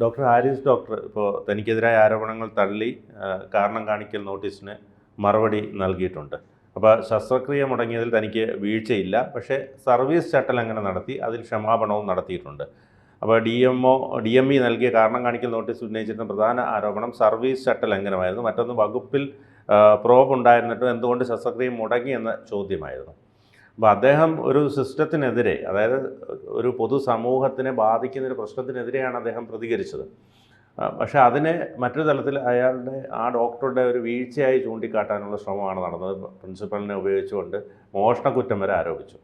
Doctor ഇപ്പോൾ തനിക്കെതിരായ ആരോപണങ്ങൾ തള്ളി കാരണം കാണിക്കൽ നോട്ടീസിന് മറുപടി നൽകിയിട്ടുണ്ട്. അപ്പോൾ ശസ്ത്രക്രിയ മുടങ്ങിയതിൽ തനിക്ക് വീഴ്ചയില്ല, പക്ഷേ സർവീസ് ചട്ടലംഘനം നടത്തി, അതിൽ ക്ഷമാപണവും നടത്തിയിട്ടുണ്ട്. അപ്പോൾ DME നൽകിയ കാരണം കാണിക്കൽ നോട്ടീസ് ഉന്നയിച്ചിരുന്ന പ്രധാന ആരോപണം സർവീസ് ചട്ടലംഘനമായിരുന്നു. മറ്റൊന്ന് വകുപ്പിൽ പ്രോബ് ഉണ്ടായിരുന്നിട്ടും എന്തുകൊണ്ട് ശസ്ത്രക്രിയ മുടങ്ങി എന്ന ചോദ്യമായിരുന്നു. അപ്പോൾ അദ്ദേഹം ഒരു സിസ്റ്റത്തിനെതിരെ, അതായത് ഒരു പൊതുസമൂഹത്തിനെ ബാധിക്കുന്നൊരു പ്രശ്നത്തിനെതിരെയാണ് അദ്ദേഹം പ്രതികരിച്ചത്. പക്ഷേ അതിനെ മറ്റൊരു തലത്തിൽ അയാളുടെ ആ ഡോക്ടറുടെ ഒരു വീഴ്ചയായി ചൂണ്ടിക്കാട്ടാനുള്ള ശ്രമമാണ് നടന്നത്. പ്രിൻസിപ്പലിനെ ഉപയോഗിച്ചുകൊണ്ട് മോഷണക്കുറ്റം വരെ ആരോപിച്ചു.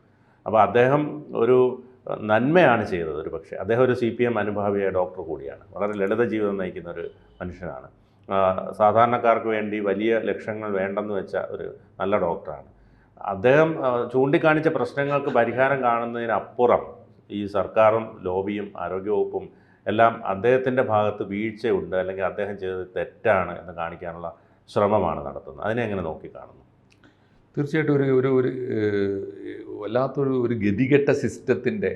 അപ്പോൾ അദ്ദേഹം ഒരു നന്മയാണ് ചെയ്തത്. ഒരു പക്ഷേ അദ്ദേഹം ഒരു CPM അനുഭാവിയായ ഡോക്ടർ കൂടിയാണ്. വളരെ ലളിത ജീവിതം നയിക്കുന്ന ഒരു മനുഷ്യനാണ്. സാധാരണക്കാർക്ക് വേണ്ടി വലിയ ലക്ഷ്യങ്ങൾ വേണ്ടെന്ന് വെച്ച ഒരു നല്ല ഡോക്ടറാണ്. അദ്ദേഹം ചൂണ്ടിക്കാണിച്ച പ്രശ്നങ്ങൾക്ക് പരിഹാരം കാണുന്നതിനപ്പുറം ഈ സർക്കാരും ലോബിയും ആരോഗ്യവകുപ്പും എല്ലാം അദ്ദേഹത്തിൻ്റെ ഭാഗത്ത് വീഴ്ചയുണ്ട്, അല്ലെങ്കിൽ അദ്ദേഹം ചെയ്തത് തെറ്റാണ് എന്ന് കാണിക്കാനുള്ള ശ്രമമാണ് നടത്തുന്നത്. അതിനെ എങ്ങനെ നോക്കിക്കാണുന്നു? തീർച്ചയായിട്ടും ഒരു വല്ലാത്തൊരു ഗതികെട്ട സിസ്റ്റത്തിൻ്റെ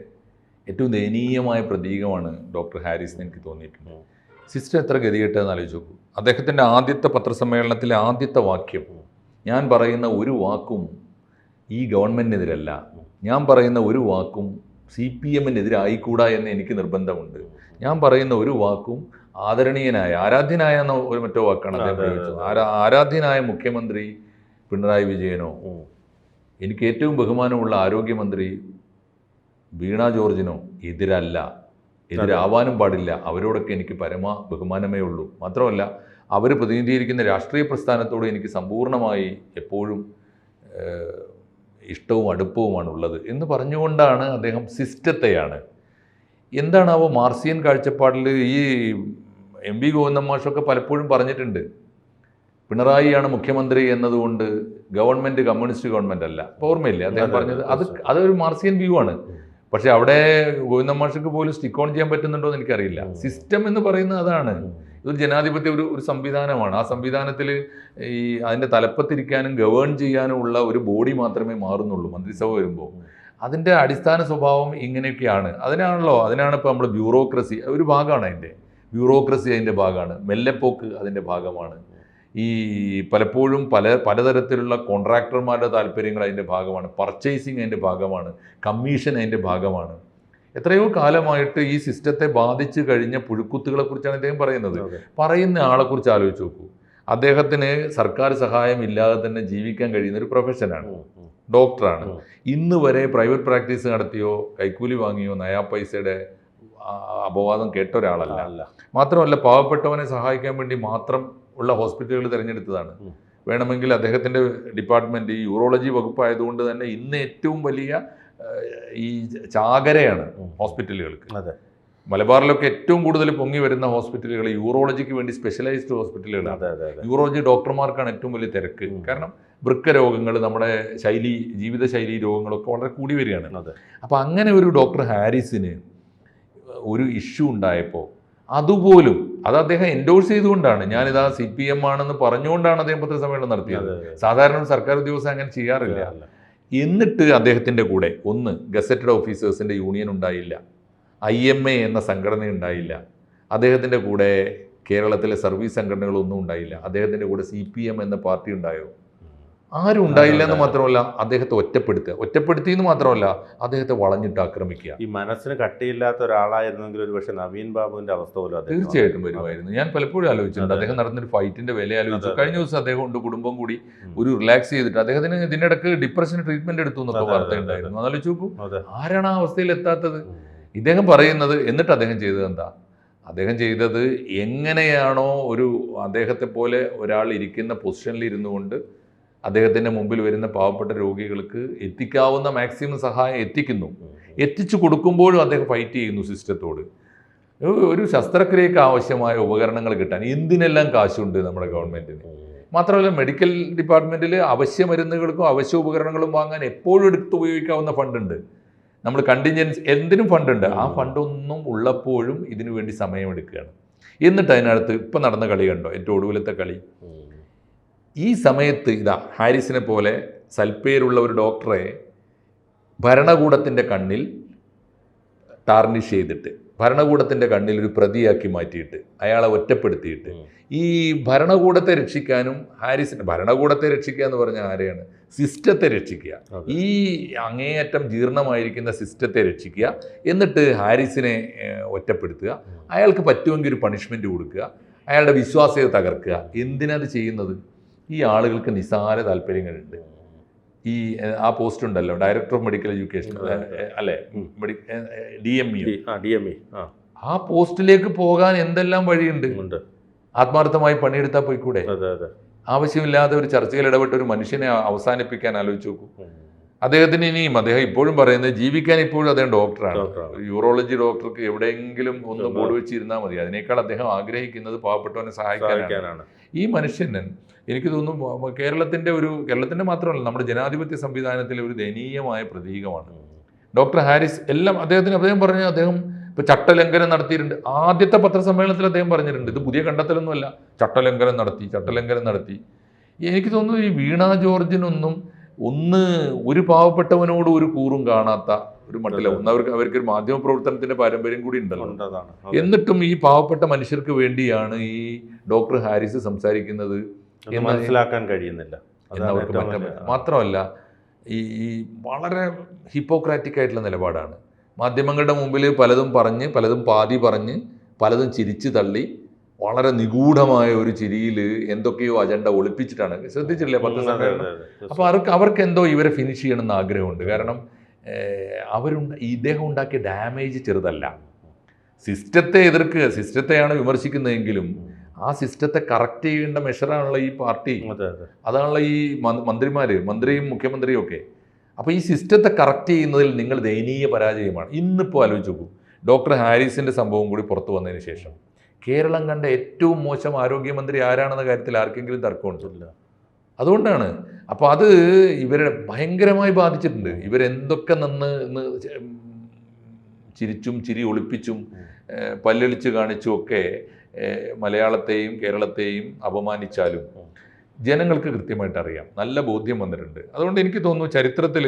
ഏറ്റവും ദയനീയമായ പ്രതീകമാണ് ഡോക്ടർ ഹാരിസ് എന്ന് എനിക്ക് തോന്നിയിട്ടുണ്ട്. സിസ്റ്റം എത്ര ഗതികെട്ടതെന്ന് ആലോചിച്ച് നോക്കൂ. അദ്ദേഹത്തിൻ്റെ ആദ്യത്തെ പത്രസമ്മേളനത്തിലെ ആദ്യത്തെ വാക്യം, ഞാൻ പറയുന്ന ഒരു വാക്കും ഈ ഗവൺമെൻറ്റിനെതിരല്ല, ഞാൻ പറയുന്ന ഒരു വാക്കും CPM-നെതിരായിക്കൂടാ എന്ന് എനിക്ക് നിർബന്ധമുണ്ട്, ഞാൻ പറയുന്ന ഒരു വാക്കും ആദരണീയനായ, ആരാധ്യനായ എന്ന ഒരു മറ്റോ വാക്കാണ് അദ്ദേഹം പ്രയോഗിച്ചത്. ആരാധ്യനായ മുഖ്യമന്ത്രി പിണറായി വിജയനോ, എനിക്ക് ഏറ്റവും ബഹുമാനമുള്ള ആരോഗ്യമന്ത്രി വീണ ജോർജിനോ എതിരാവാനും പാടില്ല. അവരോടൊക്കെ എനിക്ക് ബഹുമാനമേ ഉള്ളൂ. മാത്രമല്ല അവർ പ്രതിനിധീകരിക്കുന്ന രാഷ്ട്രീയ പ്രസ്ഥാനത്തോട് എനിക്ക് സമ്പൂർണ്ണമായി എപ്പോഴും ഇഷ്ടവും അടുപ്പവുമാണുള്ളത് എന്ന് പറഞ്ഞുകൊണ്ടാണ് അദ്ദേഹം സിസ്റ്റത്തെയാണ്, എന്താണാവോ മാർസിയൻ കാഴ്ചപ്പാടിൽ ഈ MV ഗോവിന്ദൻ മാഷൊക്കെ പലപ്പോഴും പറഞ്ഞിട്ടുണ്ട്, പിണറായിയാണ് മുഖ്യമന്ത്രി എന്നതുകൊണ്ട് ഗവൺമെൻറ് കമ്മ്യൂണിസ്റ്റ് ഗവൺമെൻറ് അല്ല. അപ്പോൾ ഓർമ്മയില്ലേ അദ്ദേഹം പറഞ്ഞത്? അതൊരു മാർസിയൻ വ്യൂ ആണ്. പക്ഷേ അവിടെ ഗോവിന്ദൻ മാഷക്ക് പോലും സ്റ്റിക്ക് ഓൺ ചെയ്യാൻ പറ്റുന്നുണ്ടോ എന്ന് എനിക്കറിയില്ല. സിസ്റ്റം എന്ന് പറയുന്നത് അതാണ്. ഇതൊരു ജനാധിപത്യ ഒരു സംവിധാനമാണ്. ആ സംവിധാനത്തിൽ ഈ അതിൻ്റെ തലപ്പത്തിരിക്കാനും ഗവേൺ ചെയ്യാനും ഉള്ള ഒരു ബോഡി മാത്രമേ മാറുന്നുള്ളൂ മന്ത്രിസഭ വരുമ്പോൾ. അതിൻ്റെ അടിസ്ഥാന സ്വഭാവം ഇങ്ങനെയൊക്കെയാണ്. അതിനാണ് ഇപ്പോൾ നമ്മൾ ബ്യൂറോക്രസി ഒരു ഭാഗമാണ്. അതിൻ്റെ ഭാഗമാണ്. മെല്ലെപ്പോക്ക് അതിൻ്റെ ഭാഗമാണ്. ഈ പലപ്പോഴും പലതരത്തിലുള്ള കോൺട്രാക്ടർമാരുടെ താല്പര്യങ്ങൾ അതിൻ്റെ ഭാഗമാണ്. പർച്ചേസിങ് അതിൻ്റെ ഭാഗമാണ്. കമ്മീഷൻ അതിൻ്റെ ഭാഗമാണ്. എത്രയോ കാലമായിട്ട് ഈ സിസ്റ്റത്തെ ബാധിച്ചു കഴിഞ്ഞ പുഴുക്കുത്തുകളെ കുറിച്ചാണ് അദ്ദേഹം പറയുന്നത്. പറയുന്ന ആളെക്കുറിച്ച് ആലോചിച്ച് നോക്കൂ. അദ്ദേഹത്തിന് സർക്കാർ സഹായം ഇല്ലാതെ തന്നെ ജീവിക്കാൻ കഴിയുന്ന ഒരു പ്രൊഫഷനാണ്, ഡോക്ടറാണ്. ഇന്ന് വരെ പ്രൈവറ്റ് പ്രാക്ടീസ് നടത്തിയോ കൈക്കൂലി വാങ്ങിയോ നയാ പൈസയുടെ അപവാദം കേട്ട ഒരാളല്ല. മാത്രമല്ല പാവപ്പെട്ടവനെ സഹായിക്കാൻ വേണ്ടി മാത്രം ഉള്ള ഹോസ്പിറ്റലുകൾ തിരഞ്ഞെടുത്തതാണ്. വേണമെങ്കിൽ അദ്ദേഹത്തിൻ്റെ ഡിപ്പാർട്ട്മെൻറ്റ് ഈ യൂറോളജി വകുപ്പായതുകൊണ്ട് തന്നെ ഇന്ന് ഏറ്റവും വലിയ ഈ ചാകരയാണ് ഹോസ്പിറ്റലുകൾക്ക്. മലബാറിലൊക്കെ ഏറ്റവും കൂടുതൽ പൊങ്ങി വരുന്ന ഹോസ്പിറ്റലുകൾ യൂറോളജിക്ക് വേണ്ടി സ്പെഷ്യലൈസ്ഡ് ഹോസ്പിറ്റലുകളാണ്. യൂറോളജി ഡോക്ടർമാർക്കാണ് ഏറ്റവും വലിയ തിരക്ക്. കാരണം വൃക്ക രോഗങ്ങൾ, നമ്മുടെ ജീവിതശൈലി രോഗങ്ങളൊക്കെ വളരെ കൂടി വരികയാണ്. അപ്പോൾ അങ്ങനെ ഒരു ഡോക്ടർ ഹാരിസിന് ഒരു ഇഷ്യൂ ഉണ്ടായപ്പോൾ അതുപോലും അത് അദ്ദേഹം എൻഡോഴ്സ് ചെയ്തുകൊണ്ടാണ്, ഞാനിതാ CPM ആണെന്ന് പറഞ്ഞുകൊണ്ടാണ് അദ്ദേഹം പത്രസമ്മേളനം നടത്തിയത്. സാധാരണ സർക്കാർ ഉദ്യോഗസ്ഥർ അങ്ങനെ ചെയ്യാറില്ല. എന്നിട്ട് അദ്ദേഹത്തിൻ്റെ കൂടെ ഒന്ന് ഗസറ്റഡ് ഓഫീസേഴ്സിൻ്റെ യൂണിയൻ ഉണ്ടായില്ല, IMA എന്ന സംഘടന ഉണ്ടായില്ല, അദ്ദേഹത്തിൻ്റെ കൂടെ കേരളത്തിലെ സർവീസ് സംഘടനകളൊന്നും ഉണ്ടായില്ല, അദ്ദേഹത്തിൻ്റെ കൂടെ CPM എന്ന പാർട്ടി ഉണ്ടായോ? ആരും ഉണ്ടായില്ല എന്ന് മാത്രമല്ല, അദ്ദേഹത്തെ ഒറ്റപ്പെടുത്തിയെന്ന് മാത്രമല്ല, അദ്ദേഹത്തെ വളഞ്ഞിട്ട് ആക്രമിക്കുക. ഈ മനസ്സിന് കട്ടിയില്ലാത്ത ഒരാളായിരുന്നെങ്കിൽ ഒരു പക്ഷേ നവീൻ ബാബുവിൻ്റെ അവസ്ഥ പോലും തീർച്ചയായിട്ടും വരുമായിരുന്നു. ഞാൻ പലപ്പോഴും ആലോചിച്ചിട്ടുണ്ട്. അദ്ദേഹം നടന്നൊരു ഫൈറ്റിന്റെ വില ആലോചിച്ചു. കഴിഞ്ഞ ദിവസം അദ്ദേഹം ഉണ്ട് കുടുംബം കൂടി ഒരു റിലാക്സ് ചെയ്തിട്ട് അദ്ദേഹത്തിന് ഇതിനിടക്ക് ഡിപ്രഷൻ ട്രീറ്റ്മെന്റ് എടുത്തു എന്നൊക്കെ വാർത്ത ഉണ്ടായിരുന്നു. ആലോചിച്ച് നോക്കൂ, ആരാണ് ആ അവസ്ഥയിൽ എത്താത്തത്? ഇദ്ദേഹം പറയുന്നത്. എന്നിട്ട് അദ്ദേഹം ചെയ്തത് എന്താ? അദ്ദേഹം ചെയ്തത് എങ്ങനെയാണോ അദ്ദേഹത്തെ പോലെ ഒരാൾ ഇരിക്കുന്ന പൊസിഷനിൽ ഇരുന്നു കൊണ്ട് അദ്ദേഹത്തിൻ്റെ മുമ്പിൽ വരുന്ന പാവപ്പെട്ട രോഗികൾക്ക് എത്തിക്കാവുന്ന മാക്സിമം സഹായം എത്തിച്ചു കൊടുക്കുമ്പോഴും അദ്ദേഹം ഫൈറ്റ് ചെയ്യുന്നു സിസ്റ്റത്തോട്. ഒരു ശസ്ത്രക്രിയക്ക് ആവശ്യമായ ഉപകരണങ്ങൾ കിട്ടാൻ എന്തിനെല്ലാം കാശുണ്ട് നമ്മുടെ ഗവൺമെൻറ്റിന്. മാത്രമല്ല മെഡിക്കൽ ഡിപ്പാർട്ട്മെൻറ്റിൽ അവശ്യ മരുന്നുകൾക്കും അവശ്യ ഉപകരണങ്ങളും വാങ്ങാൻ എപ്പോഴും എടുത്ത് ഉപയോഗിക്കാവുന്ന ഫണ്ടുണ്ട്. നമ്മൾ കണ്ടിൻജൻസി എന്തിനും ഫണ്ടുണ്ട്. ആ ഫണ്ടൊന്നും ഉള്ളപ്പോഴും ഇതിനു വേണ്ടി സമയമെടുക്കുകയാണ്. എന്നിട്ട് അതിനകത്ത് ഇപ്പം നടന്ന കളി കണ്ടോ, ഏറ്റവും ഒടുവിലത്തെ കളി. ഈ സമയത്ത് ഹാരിസിനെ പോലെ സൽപ്പേരുള്ള ഒരു ഡോക്ടറെ ഭരണകൂടത്തിൻ്റെ കണ്ണിൽ ടാർണിഷ് ചെയ്തിട്ട്, ഭരണകൂടത്തിൻ്റെ കണ്ണിൽ ഒരു പ്രതിയാക്കി മാറ്റിയിട്ട് അയാളെ ഒറ്റപ്പെടുത്തിയിട്ട് ഈ ഭരണകൂടത്തെ രക്ഷിക്കാനും ഭരണകൂടത്തെ രക്ഷിക്കുക എന്ന് പറഞ്ഞാൽ ആരെയാണ്? സിസ്റ്റത്തെ രക്ഷിക്കുക. ഈ അങ്ങേയറ്റം ജീർണമായിരിക്കുന്ന സിസ്റ്റത്തെ രക്ഷിക്കുക. എന്നിട്ട് ഹാരിസിനെ ഒറ്റപ്പെടുത്തുക. അയാൾക്ക് പറ്റുമെങ്കിൽ ഒരു പണിഷ്മെൻറ്റ് കൊടുക്കുക. അയാളുടെ വിശ്വാസ്യത തകർക്കുക. എന്തിനത് ചെയ്യുന്നത്? ഈ ആളുകൾക്ക് നിസ്സാര താല്പര്യങ്ങളുണ്ട്. ഈ ആ പോസ്റ്റ് ഉണ്ടല്ലോ, ഡയറക്ടർ ഓഫ് മെഡിക്കൽ എഡ്യൂക്കേഷൻ അല്ലേ, DME. ആ പോസ്റ്റിലേക്ക് പോകാൻ എന്തെല്ലാം വഴിയുണ്ട്. ആത്മാർത്ഥമായി പണിയെടുത്താൽ പോയിക്കൂടെ? ആവശ്യമില്ലാതെ ഒരു ചർച്ചയിൽ ഇടപെട്ട് ഒരു മനുഷ്യനെ അവസാനിപ്പിക്കാൻ ആലോചിച്ച് നോക്കൂ. അദ്ദേഹത്തിന് ഇനിയും അദ്ദേഹം ഇപ്പോഴും പറയുന്നത് ജീവിക്കാൻ ഇപ്പോഴും അദ്ദേഹം ഡോക്ടറാണ്. യൂറോളജി ഡോക്ടർക്ക് എവിടെയെങ്കിലും ഒന്ന് ബോർഡ് വെച്ചിരുന്നാൽ മതി. അതിനേക്കാൾ അദ്ദേഹം ആഗ്രഹിക്കുന്നത് പാവപ്പെട്ടവനെ സഹായിക്കാനാണ്. ഈ മനുഷ്യൻ എനിക്ക് തോന്നുന്നു കേരളത്തിൻ്റെ മാത്രമല്ല നമ്മുടെ ജനാധിപത്യ സംവിധാനത്തിലെ ഒരു ദയനീയമായ പ്രതീകമാണ്. ഡോക്ടർ ഹാരിസ് എല്ലാം അദ്ദേഹം പറഞ്ഞു. അദ്ദേഹം ഇപ്പോൾ ചട്ടലംഘനം നടത്തിയിട്ടുണ്ട്. ആദ്യത്തെ പത്രസമ്മേളനത്തിൽ അദ്ദേഹം പറഞ്ഞിട്ടുണ്ട്, ഇത് പുതിയ കണ്ടെത്തലൊന്നുമല്ല, ചട്ടലംഘനം നടത്തി. എനിക്ക് തോന്നുന്നു ഈ വീണ ജോർജിനൊന്നും ഒരു പാവപ്പെട്ടവനോട് ഒരു കൂറും കാണാത്ത ഒരു മട്ടിലാവും. അവർക്കൊരു മാധ്യമ പ്രവർത്തനത്തിന്റെ പാരമ്പര്യം കൂടി ഉണ്ടല്ലോ. എന്നിട്ടും ഈ പാവപ്പെട്ട മനുഷ്യർക്ക് വേണ്ടിയാണ് ഈ ഡോക്ടർ ഹാരിസ് സംസാരിക്കുന്നത് മനസ്സിലാക്കാൻ കഴിയുന്നില്ല എന്നവർക്ക് മാത്രമല്ല ഈ വളരെ ഹിപ്പോക്രാറ്റിക് ആയിട്ടുള്ള നിലപാടാണ്. മാധ്യമങ്ങളുടെ മുമ്പിൽ പലതും പാതി പറഞ്ഞ് പലതും ചിരിച്ചു തള്ളി വളരെ നിഗൂഢമായ ഒരു ചിരിയിൽ എന്തൊക്കെയോ അജണ്ട ഒളിപ്പിച്ചിട്ടാണ്. ശ്രദ്ധിച്ചില്ലേ പത്രസമ്മേളനം? അപ്പോൾ അവർക്ക് എന്തോ ഇവരെ ഫിനിഷ് ചെയ്യണമെന്ന് ആഗ്രഹമുണ്ട്. കാരണം ഇദ്ദേഹം ഉണ്ടാക്കിയ ഡാമേജ് ചെറുതല്ല. സിസ്റ്റത്തെ എതിർക്കുക, സിസ്റ്റത്തെയാണ് വിമർശിക്കുന്നതെങ്കിലും ആ സിസ്റ്റത്തെ കറക്റ്റ് ചെയ്യേണ്ട മെഷറാണുള്ള ഈ പാർട്ടി, അതാണുള്ള ഈ മന്ത്രിയും മുഖ്യമന്ത്രിയും ഒക്കെ. അപ്പോൾ ഈ സിസ്റ്റത്തെ കറക്റ്റ് ചെയ്യുന്നതിൽ നിങ്ങൾ ദയനീയ പരാജയമാണ്. ഇന്നിപ്പോൾ ആലോചിച്ച് നോക്കൂ, ഡോക്ടർ ഹാരിസിൻ്റെ സംഭവം കൂടി പുറത്തു വന്നതിന് ശേഷം കേരളം കണ്ട ഏറ്റവും മോശം ആരോഗ്യമന്ത്രി ആരാണെന്ന കാര്യത്തിൽ ആർക്കെങ്കിലും തർക്കമുണ്ടല്ല. അതുകൊണ്ടാണ്. അപ്പോൾ അത് ഇവരെ ഭയങ്കരമായി ബാധിച്ചിട്ടുണ്ട്. ഇവരെന്തൊക്കെ നിന്ന് ചിരി ഒളിപ്പിച്ചും പല്ലൊളിച്ച് കാണിച്ചും ഒക്കെ മലയാളത്തെയും കേരളത്തെയും അപമാനിച്ചാലും ജനങ്ങൾക്ക് കൃത്യമായിട്ട് അറിയാം, നല്ല ബോധ്യം വന്നിട്ടുണ്ട്. അതുകൊണ്ട് എനിക്ക് തോന്നുന്നു ചരിത്രത്തിൽ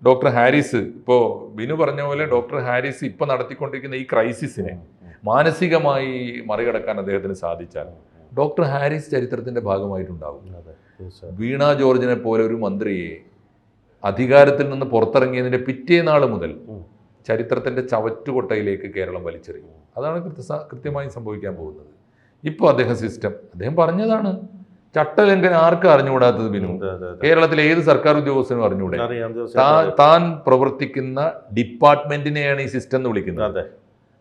ഡോക്ടർ ഹാരിസ്, ഇപ്പോൾ ബിനു പറഞ്ഞ പോലെ ഡോക്ടർ ഹാരിസ് ഇപ്പോൾ നടത്തിക്കൊണ്ടിരിക്കുന്ന ഈ ക്രൈസിസിനെ മാനസികമായി മറികടക്കാൻ അദ്ദേഹത്തിന് സാധിച്ചാൽ ഡോക്ടർ ഹാരിസ് ചരിത്രത്തിൻ്റെ ഭാഗമായിട്ടുണ്ടാകും. വീണ ജോർജിനെ പോലെ ഒരു മന്ത്രിയെ അധികാരത്തിൽ നിന്ന് പുറത്തിറങ്ങിയതിൻ്റെ പിറ്റേനാൾ മുതൽ ചരിത്രത്തിൻ്റെ ചവറ്റുകൊട്ടയിലേക്ക് കേരളം വലിച്ചെറിയും. അതാണ് കൃത്യമായി സംഭവിക്കാൻ പോകുന്നത്. ഇപ്പോൾ അദ്ദേഹം പറഞ്ഞതാണ്, ചട്ടലംഘനം ആർക്കും അറിഞ്ഞുകൂടാത്തത് ബിനു? കേരളത്തിലെ ഏത് സർക്കാർ ഉദ്യോഗസ്ഥനും അറിഞ്ഞുകൂടെ? താൻ പ്രവർത്തിക്കുന്ന ഡിപ്പാർട്ട്മെന്റിനെയാണ് ഈ സിസ്റ്റം എന്ന് വിളിക്കുന്നത്.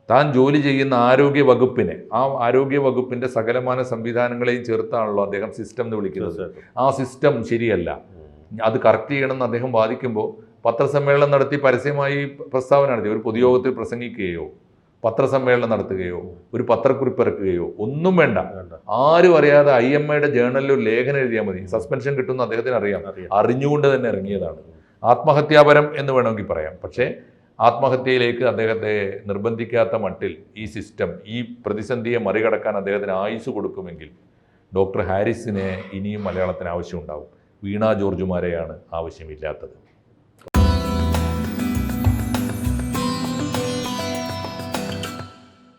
താൻ ജോലി ചെയ്യുന്ന ആരോഗ്യ വകുപ്പിനെ, ആ ആരോഗ്യ വകുപ്പിന്റെ സകലമാന സംവിധാനങ്ങളെയും ചേർത്താണല്ലോ അദ്ദേഹം സിസ്റ്റം എന്ന് വിളിക്കുന്നത്. ആ സിസ്റ്റം ശരിയല്ല, അത് കറക്റ്റ് ചെയ്യണമെന്ന് അദ്ദേഹം വാദിക്കുമ്പോൾ പത്രസമ്മേളനം നടത്തി പരസ്യമായി പ്രസ്താവന നടത്തി, ഒരു പൊതുയോഗത്തിൽ പ്രസംഗിക്കുകയോ പത്രസമ്മേളനം നടത്തുകയോ ഒരു പത്രക്കുറിപ്പ് ഇറക്കുകയോ ഒന്നും വേണ്ട. ആരും അറിയാതെ IMAയുടെ ജേർണലിൽ ഒരു ലേഖനം എഴുതിയാൽ മതി, സസ്പെൻഷൻ കിട്ടുമെന്ന് അദ്ദേഹത്തിന് അറിയാം. അറിഞ്ഞുകൊണ്ട് തന്നെ ഇറങ്ങിയതാണ്. ആത്മഹത്യാപരം എന്ന് വേണമെങ്കിൽ പറയാം. പക്ഷേ ആത്മഹത്യയിലേക്ക് അദ്ദേഹത്തെ നിർബന്ധിക്കാത്ത മട്ടിൽ ഈ സിസ്റ്റം, ഈ പ്രതിസന്ധിയെ മറികടക്കാൻ അദ്ദേഹത്തിന് ആയുസ് കൊടുക്കുമെങ്കിൽ ഡോക്ടർ ഹാരിസിനെ ഇനിയും മലയാളത്തിന് ആവശ്യമുണ്ടാവും. വീണ ജോർജുമാരെയാണ് ആവശ്യമില്ലാത്തത്.